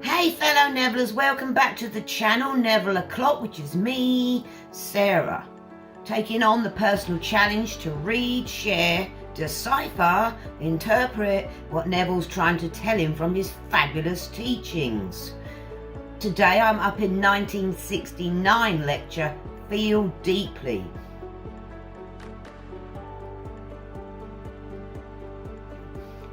Hey fellow Nevillers, welcome back to the channel Neville O'Clock, which is me, Sarah, taking on the personal challenge to read, share, decipher, interpret what Neville's trying to tell him from his fabulous teachings. Today I'm up in 1969 lecture, Feel Deeply.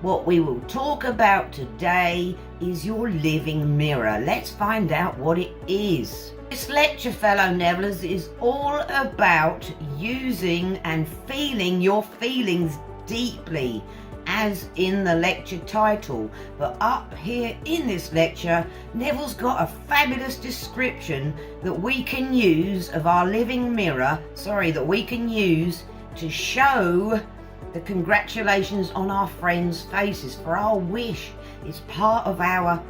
What we will talk about today is your living mirror. Let's find out what it is. This lecture, fellow Nevillers, is all about using and feeling your feelings deeply, as in the lecture title. But up here in this lecture, Neville's got a fabulous description that we can use of our living mirror, that we can use to show the congratulations on our friends' faces for our wish. It's part of our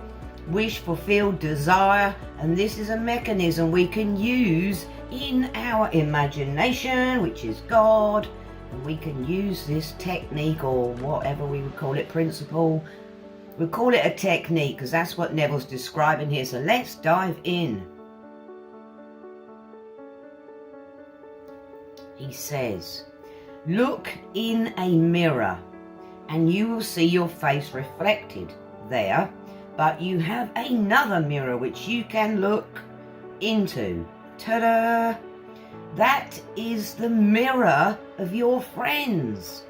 wish fulfilled desire, and this is a mechanism we can use in our imagination, which is God, and we can use this technique, or whatever we would call it, principle. We'll call it a technique because that's what Neville's describing here. So let's dive in. He says, look in a mirror and you will see your face reflected there, but you have another mirror which you can look into. Ta-da! That is the mirror of your friends.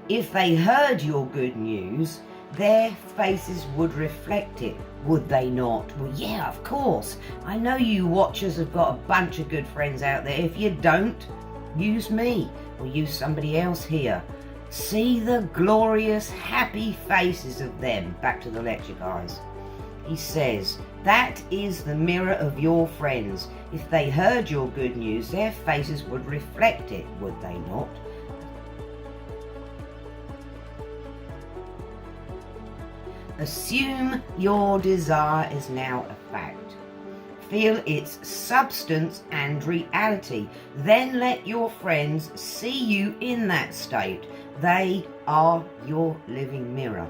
If they heard your good news, their faces would reflect it, would they not? Well, yeah, of course. I know you watchers have got a bunch of good friends out there. If you don't, use me or use somebody else here. See the glorious happy faces of them. Back to the lecture, guys. He says, that is the mirror of your friends. If they heard your good news, their faces would reflect it, would they not? Assume your desire is now a fact. Feel its substance and reality. Then let your friends see you in that state. They are your living mirror.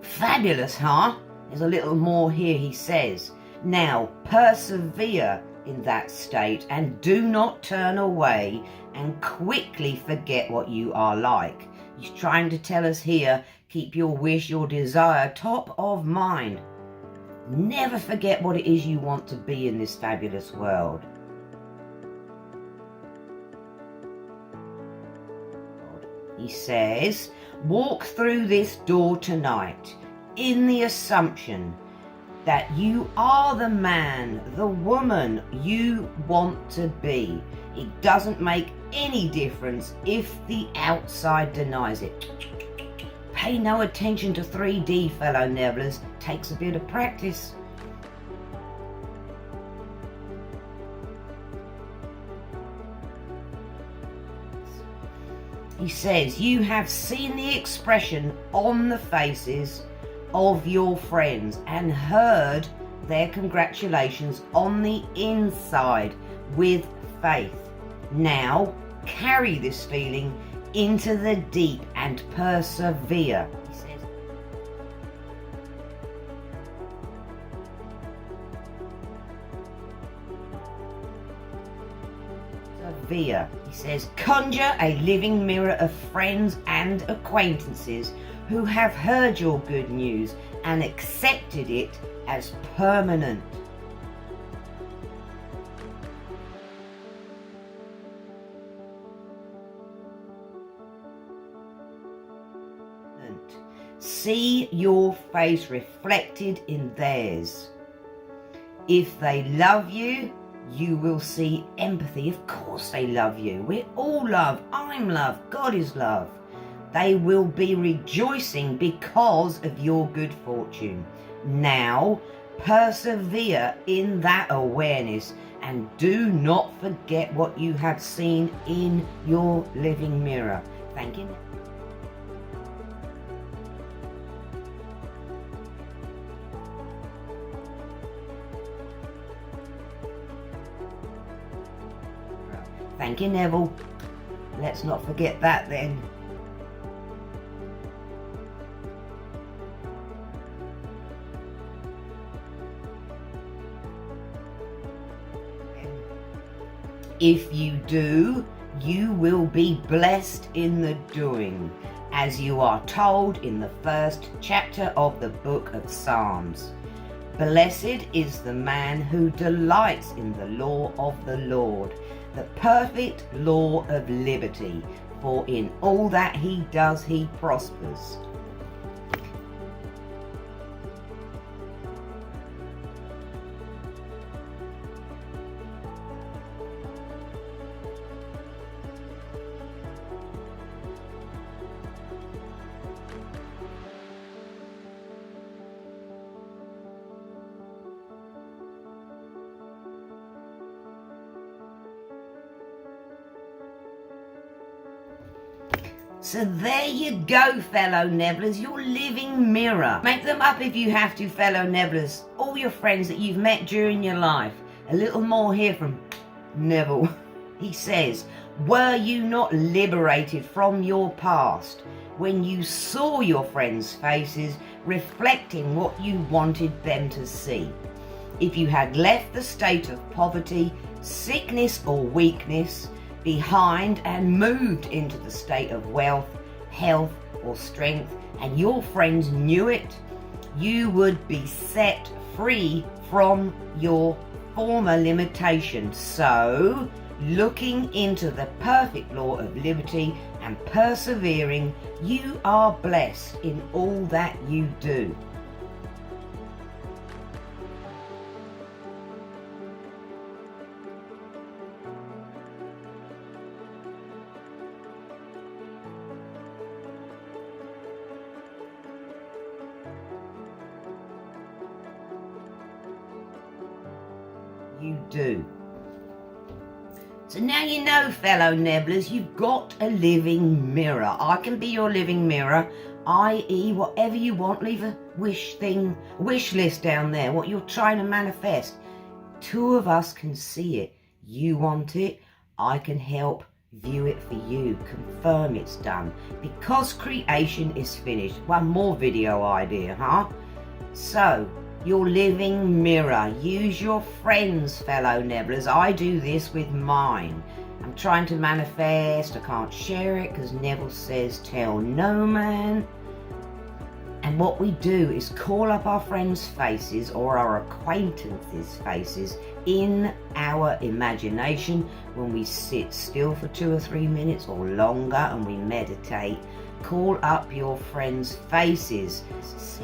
Fabulous, huh? There's a little more here, he says. Now, persevere in that state and do not turn away and quickly forget what you are like. He's trying to tell us here, keep your wish, your desire top of mind. Never forget what it is you want to be in this fabulous world. He says, walk through this door tonight in the assumption that you are the man, the woman you want to be. It doesn't make any difference if the outside denies it. Pay no attention to 3D, fellow Nevillers. Takes a bit of practice. He says, you have seen the expression on the faces of your friends and heard their congratulations on the inside with faith. Now carry this feeling into the deep and persevere. He says, persevere. He says, conjure a living mirror of friends and acquaintances who have heard your good news and accepted it as permanent. See your face reflected in theirs. If they love you, you will see empathy. Of course they love you. We're all love. I'm love. God is love. They will be rejoicing because of your good fortune. Now, persevere in that awareness and do not forget what you have seen in your living mirror. Thank you. Thank you, Neville. Let's not forget that then. If you do, you will be blessed in the doing, as you are told in the first chapter of the book of Psalms. Blessed is the man who delights in the law of the Lord, the perfect law of liberty, for in all that he does he prospers. So there you go, fellow Nevillers, your living mirror. Make them up if you have to, fellow Nevillers. All your friends that you've met during your life. A little more here from Neville. He says, were you not liberated from your past when you saw your friends' faces reflecting what you wanted them to see? If you had left the state of poverty, sickness or weakness behind and moved into the state of wealth, health or strength, and your friends knew it, you would be set free from your former limitations. So, looking into the perfect law of liberty and persevering, you are blessed in all that you do. You do. So now you know, fellow Nevillers, you've got a living mirror. I can be your living mirror, i.e. whatever you want. Leave a wish list down there, what you're trying to manifest. Two of us can see it. You want it, I can help view it for you, confirm it's done, because creation is finished. One more video idea, huh? So, your living mirror. Use your friends, fellow Nevillers. I do this with mine. I'm trying to manifest. I can't share it because Neville says tell no man. And what we do is call up our friends' faces or our acquaintances' faces in our imagination when we sit still for 2 or 3 minutes or longer and we meditate. Call up your friends' faces.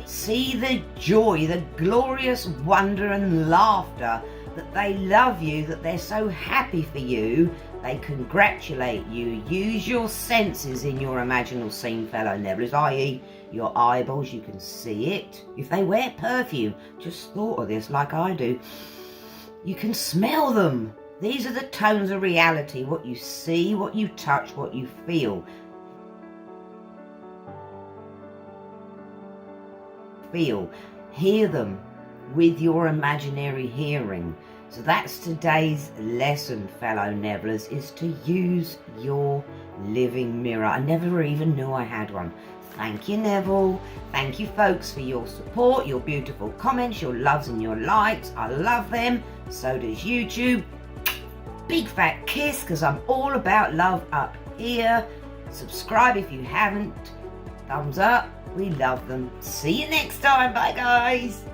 See the joy, the glorious wonder and laughter that they love you, that they're so happy for you, they congratulate you. Use your senses in your imaginal scene, fellow Nevillers, i.e. your eyeballs, you can see it. If they wear perfume, just thought of this like I do, you can smell them. These are the tones of reality, what you see, what you touch, what you feel. Hear them with your imaginary hearing. So that's today's lesson, fellow Nevillers, is to use your living mirror. I never even knew I had one. Thank you, Neville. Thank you, folks, for your support, your beautiful comments, your loves and your likes. I love them. So does YouTube. Big fat kiss, because I'm all about love up here. Subscribe if you haven't. Thumbs up. We love them. See you next time. Bye, guys.